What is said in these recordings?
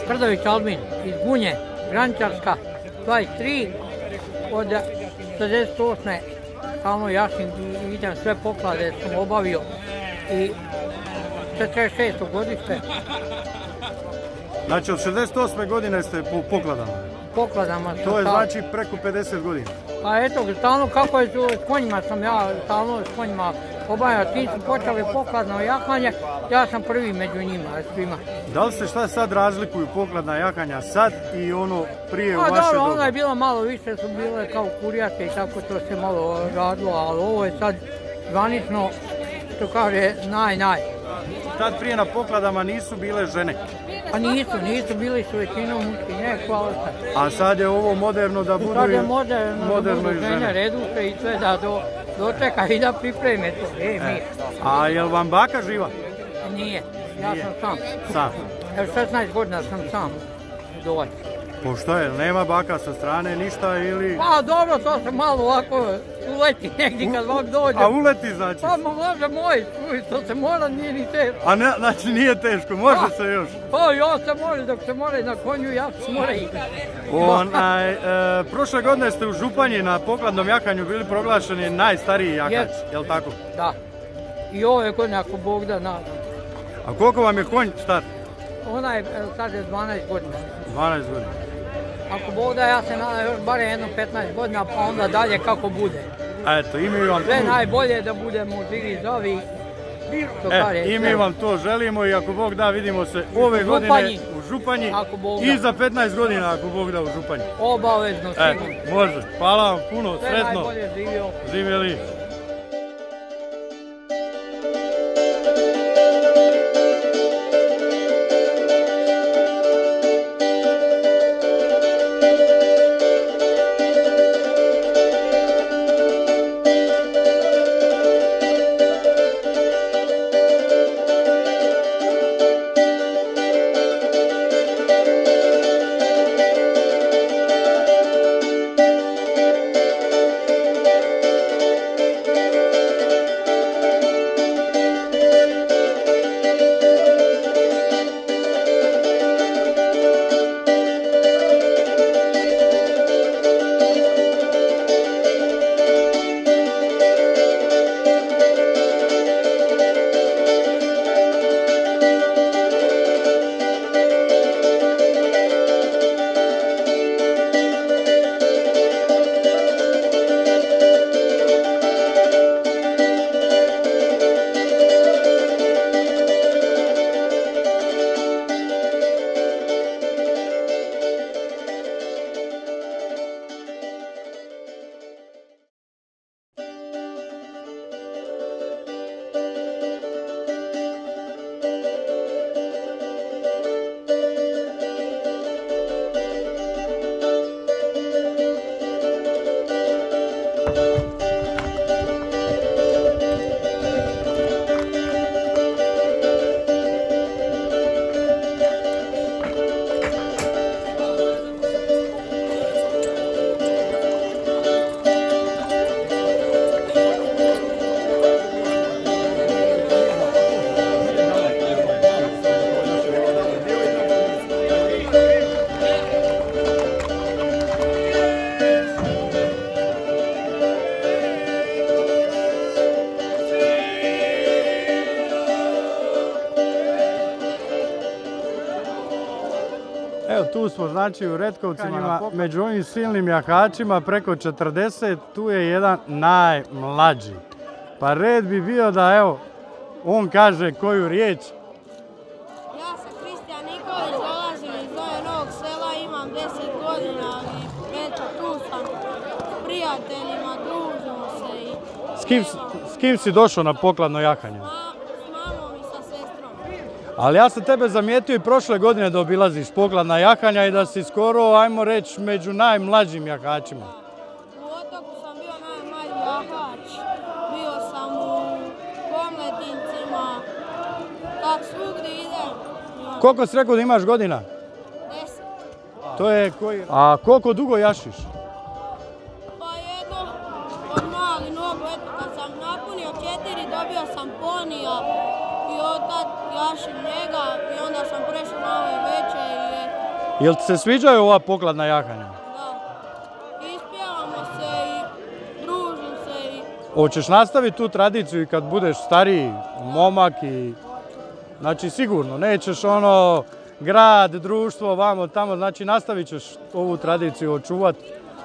Krdović Albin iz Gunje, Graničarska, 23, od 68. stalno jašim i idem sve poklade, sam obavio i 46. godište. Znači od 68. godine ste po pokladama? Pokladama sam. To je znači preko 50 godina? Pa eto, stalno kako je s konjima sam ja, stalno s konjima obavljao, ti su počeli pokladno jahanje, ja sam prvi među njima, svima. Da li se šta sad razlikuju pokladna jahanja sad i ono prije u vaše dobro, doba? onda je bilo malo više, su bile kao kurjake i tako to se malo radilo, ali ovo je sad zvanično, što kaže, naj. Tad prije na pokladama nisu bile žene? Pa nisu, bili su većinom muški, ne, hvala se. A sad je ovo moderno da budu sad je moderno i žene? Redu se i sve da dočeka i da pripreme to, mi. A je li vam baka živa? Nije, ja sam sam. Sam? Evo 16 godina sam sam dovolj. Po što je, nema baka sa strane ništa ili... Pa dobro, to se malo ovako uleti negdje kad vam dođe. A uleti znači? Pa može moj, to se mora, nije ni teško. A ne, znači nije teško, može se još? Pa još se može, dok se mora na konju, ja se mora ići. Prošle godine ste u Županji na pokladnom jahanju bili proglašeni najstariji jahač, je li tako? Da. I ove godine, ako Bog da, nadam. A koliko vam je konj star? Ona je, sad je 12 godina. 12 godina. Ako Bog da, ja se nadam još barem jedno 15 godina, pa onda dalje kako bude. Eto, i mi vam sve najbolje da budemo živi, zdravi. I mi vam to želimo i ako Bog da, vidimo se ove godine u Županji i za 15 godina ako Bog da u Županji. Obavezno, sigurno. Može. Hvala vam puno, sve sretno. Sve najbolje živio. Živjeli. Evo tu smo znači u Retkovcima, među ovim silnim jahačima preko 40, tu je jedan najmlađi. Pa red bi bio da evo, on kaže koju riječ. Ja sam Kristijan Nikolić, dolazim iz Novog Sela, imam 10 godina i eto tu sam s prijateljima, družimo se i... S kim si došao na pokladno jahanje? S mamom i sa sestrom. Ali ja sam tebe zamijetio i prošle godine da obilaziš pokladna jahanja i da si skoro, ajmo reći, među najmlađim jahačima. U Otoku sam bio najmlađi jahač, bio sam u Komletincima, tak svugdje idem. Koliko si rekao da imaš godina? 10. To je koji... A koliko dugo jašiš? Pa jedno, od mali nogu, eto kad sam napunio 4 dobio sam ponija i od tad jašim njega i onda sam prešao na ove veće i eto. Jel ti se sviđaju ova pokladna jahanja? Da. Ispjevamo se i družimo se i... Hoćeš nastaviti tu tradiciju i kad budeš stariji momak i... Znači sigurno, nećeš ono grad, društvo, vamo, tamo, znači nastavit ćeš ovu tradiciju očuvat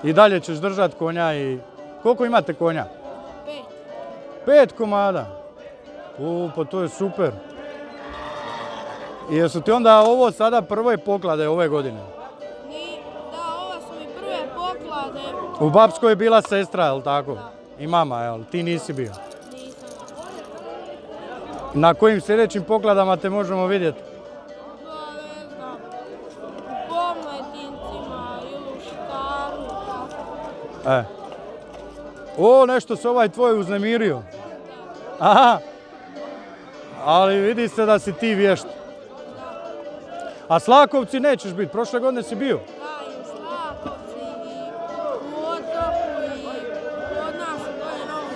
i dalje ćeš držati konja i... Koliko imate konja? 5. 5 komada. Pa to je super. I jesu ti onda ovo sada prve poklade ove godine? Da, ovo su mi prve poklade. U Bapskoj je bila sestra, jel tako? Da. I mama, jel? Ti nisi bio? Nisam. Na kojim sljedećim pokladama te možemo vidjeti? Da, ne znam. U Pomletincima ili u Štaru, tako. O, nešto se ovaj tvoj uznemirio. Aha. Ali vidi se da si ti vješt. A Slakovci nećeš biti, prošle godine si bio. Da, i u Slakovci, i u Otoku, i kod nas u Donjem Novom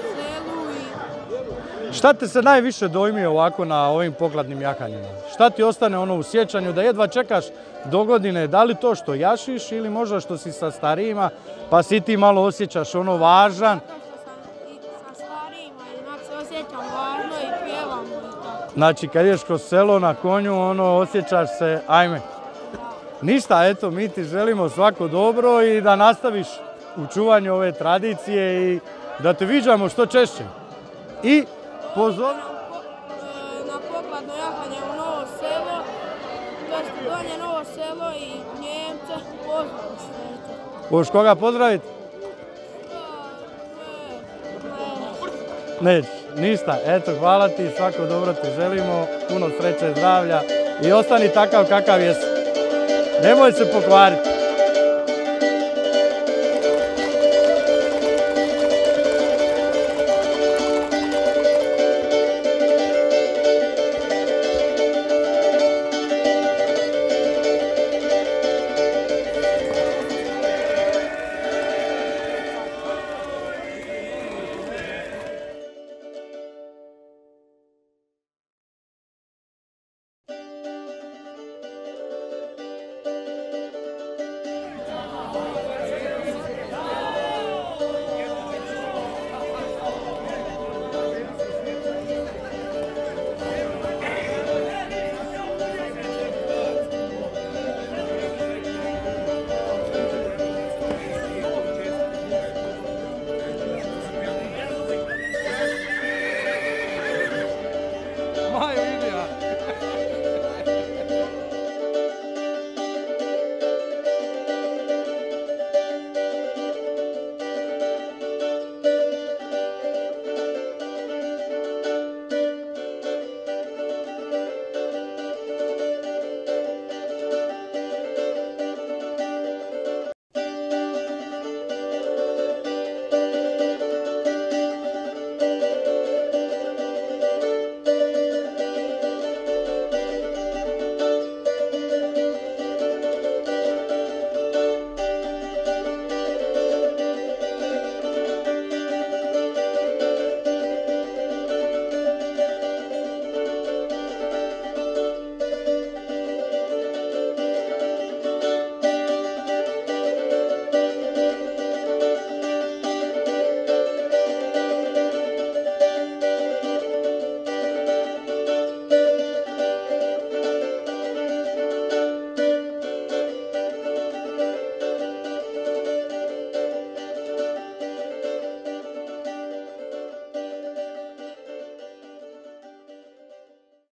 Selu. Šta te se najviše dojmi ovako na ovim pokladnim jahanjima? Šta ti ostane ono u sjećanju da jedva čekaš do godine? Da li to što jašiš ili možda što si sa starijima pa si ti malo osjećaš ono važan? Zato što sam i sa starijima i onak se osjećam važno i pjevamo i tako. Znači kad ješ kroz selo na konju ono osjećaš se ajme. Ništa, eto mi ti želimo svako dobro i da nastaviš u čuvanju ove tradicije i da te viđamo što češće. I pozor... Na pokladno jahanje u Novo Selo, to je Donje Novo Selo i Njemce, pozdrav sve. Hoćeš koga pozdraviti? Nećeš, ništa. Eto, hvala ti, svako dobro ti želimo, puno sreće, zdravlja i ostani takav kakav jesi. Nemoj se pokvariti.